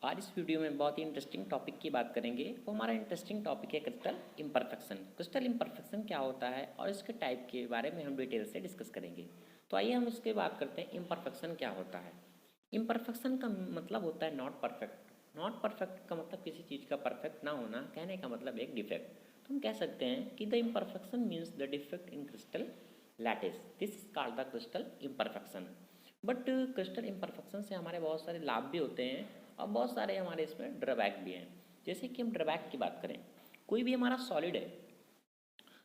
आज इस वीडियो में बहुत ही इंटरेस्टिंग टॉपिक की बात करेंगे। वो हमारा इंटरेस्टिंग टॉपिक है क्रिस्टल इम्परफेक्शन। क्रिस्टल इम्परफेक्शन क्या होता है और इसके टाइप के बारे में हम डिटेल से डिस्कस करेंगे। तो आइए हम इसके बात करते हैं इम्परफेक्शन क्या होता है। इम्परफेक्शन का मतलब होता है नॉट परफेक्ट। नॉट परफेक्ट का मतलब किसी चीज़ का परफेक्ट ना होना, कहने का मतलब एक डिफेक्ट। तो हम कह सकते हैं कि the imperfection means the defect in crystal lattice. This is called the crystal imperfection. But crystal imperfection से हमारे बहुत सारे लाभ भी होते हैं और बहुत सारे हमारे इसमें ड्रॉबैक भी हैं। जैसे कि हम ड्रॉबैक की बात करें, कोई भी हमारा सॉलिड है,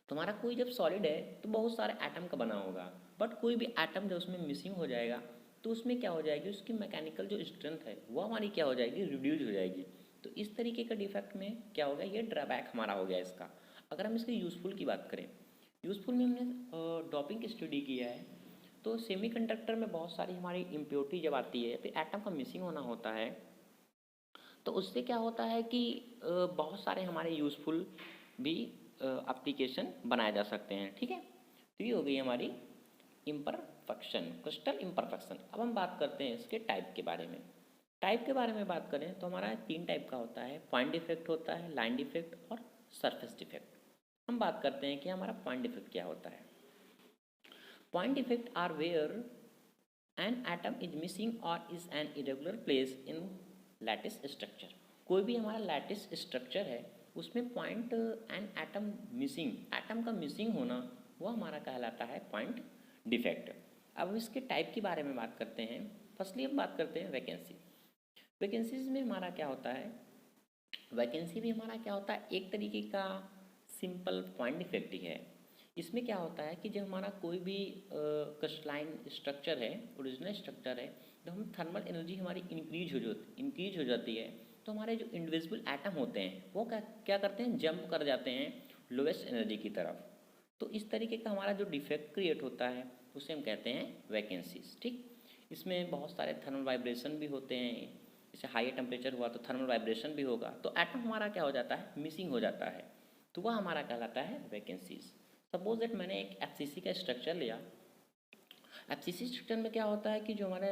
तो हमारा कोई जब सॉलिड है तो बहुत सारे एटम का बना होगा। बट कोई भी एटम जब उसमें मिसिंग हो जाएगा तो उसमें क्या हो जाएगी, उसकी मैकेनिकल जो स्ट्रेंथ है वो हमारी क्या हो जाएगी, रिड्यूज हो जाएगी। तो इस तरीके का डिफेक्ट में क्या होगा, ये ड्रॉबैक हमारा हो गया इसका। अगर हम इसके यूज़फुल की बात करें, यूज़फुल में हमने डॉपिंग की स्टडी किया है। तो सेमीकंडक्टर में बहुत सारी हमारी इम्प्योरिटी जब आती है, फिर एटम का मिसिंग होना होता है, तो उससे क्या होता है कि बहुत सारे हमारे यूज़फुल भी एप्लीकेशन बनाए जा सकते हैं। ठीक है, तो ये हो गई हमारी इम्परफेक्शन, क्रिस्टल इम्परफेक्शन। अब हम बात करते हैं इसके टाइप के बारे में। टाइप के बारे में बात करें तो हमारा 3 टाइप का होता है। पॉइंट डिफेक्ट होता है, लाइन डिफेक्ट और सरफेस डिफेक्ट। हम बात करते हैं कि हमारा पॉइंट डिफेक्ट क्या होता है। Point defect are where an atom is missing और is an irregular place in lattice structure. कोई भी हमारा लैटिस स्ट्रक्चर है उसमें point an atom missing, atom का मिसिंग होना, वो हमारा कहलाता है पॉइंट डिफेक्ट। अब इसके टाइप के बारे में बात करते हैं। फर्स्टली हम बात करते हैं वैकेंसी। वैकेंसीज में हमारा क्या होता है, वैकेंसी भी हमारा क्या होता है, एक तरीके का सिंपल पॉइंट डिफेक्ट ही है। इसमें क्या होता है कि जब हमारा कोई भी क्रिस्टलाइन स्ट्रक्चर है, ओरिजिनल स्ट्रक्चर है, जब हम थर्मल एनर्जी हमारी इंक्रीज हो जाती है, तो हमारे जो इंडिविजुअल एटम होते हैं वो क्या क्या करते हैं, जंप कर जाते हैं लोएस्ट एनर्जी की तरफ। तो इस तरीके का हमारा जो डिफेक्ट क्रिएट होता है उसे हम कहते हैं वैकेंसीज। ठीक, इसमें बहुत सारे थर्मल वाइब्रेशन भी होते हैं। जैसे हाई टेम्परेचर हुआ तो थर्मल वाइब्रेशन भी होगा, तो एटम हमारा क्या हो जाता है, मिसिंग हो जाता है, तो वह हमारा कहलाता है वैकेंसीज। सपोज दैट मैंने एक एफसीसी का स्ट्रक्चर लिया। एफसीसी स्ट्रक्चर में क्या होता है कि जो हमारे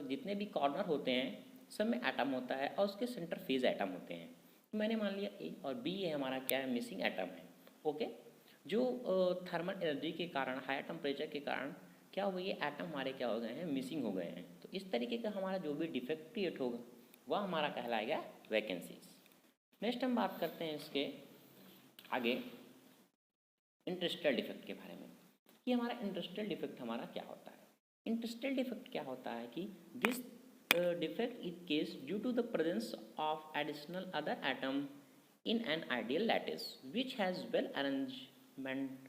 जितने भी कॉर्नर होते हैं सब में एटम होता है और उसके सेंटर फेज एटम होते हैं। तो मैंने मान लिया ए और बी ये हमारा क्या है, मिसिंग एटम है। ओके, जो थर्मल एनर्जी के कारण, हायर टेम्परेचर के कारण क्या हुआ, ये एटम हमारे क्या हो गए हैं, मिसिंग हो गए हैं। तो इस तरीके का हमारा जो भी डिफेक्ट क्रिएट होगा वह हमारा कहलाएगा वैकेंसीज। नेक्स्ट हम बात करते हैं इसके आगे इंडस्ट्रियल डिफेक्ट के बारे में कि हमारा इंडस्ट्रियल डिफेक्ट हमारा क्या होता है। इंडस्ट्रियल डिफेक्ट क्या होता है कि this defect is caused due to the presence of additional other atom in an ideal lattice which has well arrangement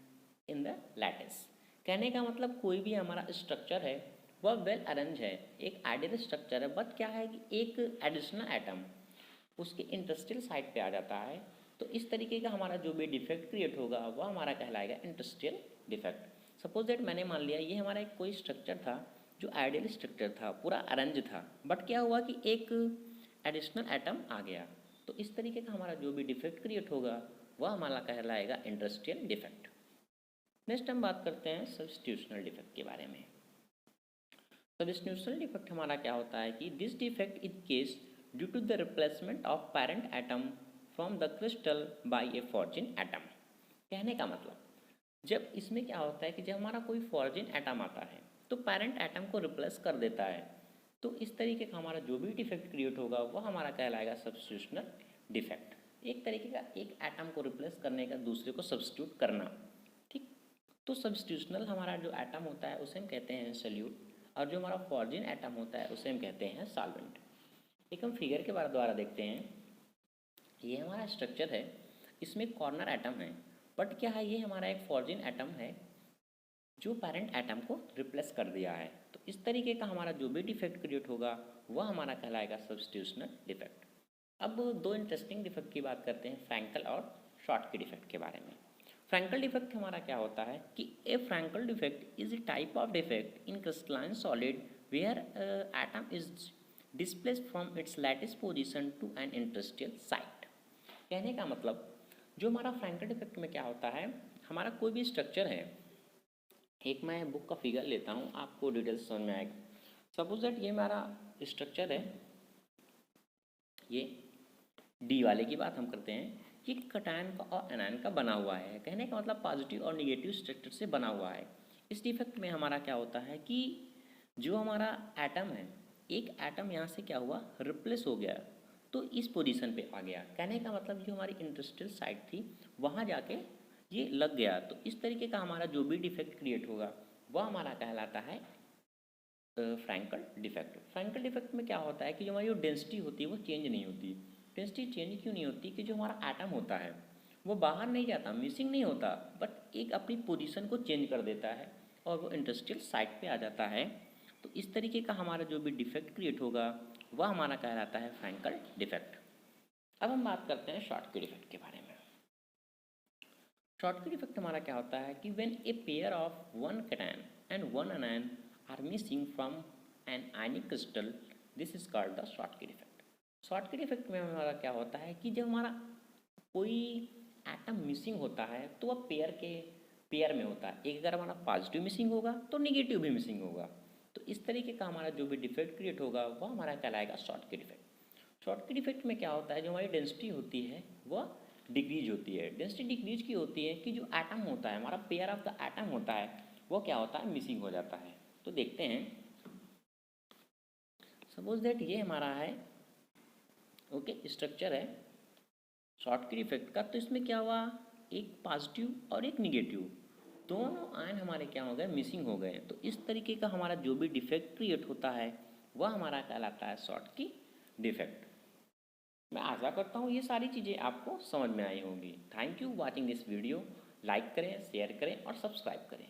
in the lattice. कहने का मतलब कोई भी हमारा स्ट्रक्चर है वह वेल अरेंज है, एक आइडियल स्ट्रक्चर है, बट क्या है कि एक एडिशनल एटम उसके इंडस्ट्रियल साइड पे आ जाता है। तो इस तरीके का हमारा जो भी डिफेक्ट क्रिएट होगा वह हमारा कहलाएगा इंडस्ट्रियल डिफेक्ट। सपोज दैट मैंने मान लिया ये हमारा एक कोई स्ट्रक्चर था जो आइडियल स्ट्रक्चर था, पूरा अरेंज था, बट क्या हुआ कि एक एडिशनल एटम आ गया। तो इस तरीके का हमारा जो भी डिफेक्ट क्रिएट होगा वह हमारा कहलाएगा इंडस्ट्रियल डिफेक्ट। नेक्स्ट हम बात करते हैं सब्स्टिट्यूशनल डिफेक्ट के बारे में। सब्स्टिट्यूशनल डिफेक्ट हमारा क्या होता है कि this defect is caused due to the replacement of parent atom from the crystal by a foreign atom. कहने का मतलब जब इसमें क्या होता है कि जब हमारा कोई फॉर्जिन एटम आता है तो पेरेंट एटम को रिप्लेस कर देता है। तो इस तरीके का हमारा जो भी डिफेक्ट क्रिएट होगा वह हमारा कहलाएगा सब्स्टिट्यूशनल डिफेक्ट। एक तरीके का एक एटम को रिप्लेस करने का दूसरे को सब्स्टिट्यूट करना। ठीक, तो सब्स्टिट्यूशनल हमारा जो एटम होता है उसे हम कहते हैं सल्यूट, और जो हमारा फॉर्जिन एटम होता है उसे हम कहते हैं सॉल्वेंट। एक हम फिगर के बारे द्वारा देखते हैं। ये हमारा स्ट्रक्चर है, इसमें कॉर्नर एटम है, बट क्या है, ये हमारा एक फॉर्जिन एटम है जो पेरेंट एटम को रिप्लेस कर दिया है। तो इस तरीके का हमारा जो भी डिफेक्ट क्रिएट होगा वह हमारा कहलाएगा सब्स्टिट्यूशनल डिफेक्ट। अब दो इंटरेस्टिंग डिफेक्ट की बात करते हैं, फ्रैंकल और शॉर्ट के डिफेक्ट के बारे में। फ्रैंकल डिफेक्ट हमारा क्या होता है कि a Frenkel defect is a type of defect in crystalline solid where atom is displaced from its lattice position to an interstitial site. कहने का मतलब जो हमारा फ्रैंकल डिफेक्ट में क्या होता है, हमारा कोई भी स्ट्रक्चर है, एक मैं बुक का फिगर लेता हूँ आपको डिटेल्स समझ में आएगा। सपोज दैट ये हमारा स्ट्रक्चर है, ये डी वाले की बात हम करते हैं, ये कटायन का और एनायन का बना हुआ है। कहने का मतलब पॉजिटिव और निगेटिव स्ट्रक्चर से बना हुआ है। इस डिफेक्ट में हमारा क्या होता है कि जो हमारा एटम है, एक एटम यहाँ से क्या हुआ, रिप्लेस हो गया, तो इस पोजीशन पे आ गया। कहने का मतलब जो हमारी इंडस्ट्रियल साइट थी वहाँ जाके ये लग गया। तो इस तरीके का हमारा जो भी डिफेक्ट क्रिएट होगा वह हमारा कहलाता है फ्रैंकल डिफेक्ट। फ्रैंकल डिफेक्ट में क्या होता है कि जो हमारी जो डेंसिटी होती है वो चेंज नहीं होती। डेंसिटी चेंज क्यों नहीं होती कि जो हमारा एटम होता है वो बाहर नहीं जाता, मिसिंग नहीं होता, बट एक अपनी पोजीशन को चेंज कर देता है और वो इंडस्ट्रियल साइट पे आ जाता है। तो इस तरीके का हमारा जो भी डिफेक्ट क्रिएट होगा वह हमारा कहलाता है फ्रैंकल डिफेक्ट। अब हम बात करते हैं शॉर्टकी डिफेक्ट के बारे में। शॉर्टकी डिफेक्ट हमारा क्या होता है कि when a pair of one cation and one anion are missing from an ionic crystal, this is called the Schottky defect. Schottky defect में हमारा क्या होता है कि जब हमारा कोई एटम मिसिंग होता है तो वह पेयर में होता है। एक अगर हमारा पॉजिटिव मिसिंग होगा तो निगेटिव भी मिसिंग होगा। तो इस तरीके का हमारा जो भी डिफेक्ट क्रिएट होगा वह हमारा कहलाएगा शॉर्टकी डिफेक्ट। शॉर्टकी डिफेक्ट में क्या होता है, जो हमारी डेंसिटी होती है वह डिक्रीज होती है। डेंसिटी डिक्रीज की होती है कि जो एटम होता है, हमारा पेयर ऑफ द एटम होता है, वो क्या होता है, मिसिंग हो जाता है। तो देखते हैं, सपोज दैट ये हमारा है ओके स्ट्रक्चर है शॉर्टकी डिफेक्ट का। तो इसमें क्या हुआ, एक पॉजिटिव और एक निगेटिव, दोनों आयन हमारे क्या हो गए, मिसिंग हो गए। तो इस तरीके का हमारा जो भी डिफेक्ट क्रिएट होता है वह हमारा कहलाता है शॉर्टकी डिफेक्ट। मैं आशा करता हूँ ये सारी चीज़ें आपको समझ में आई होंगी। Thank you watching this video. Like करें, शेयर करें और सब्सक्राइब करें।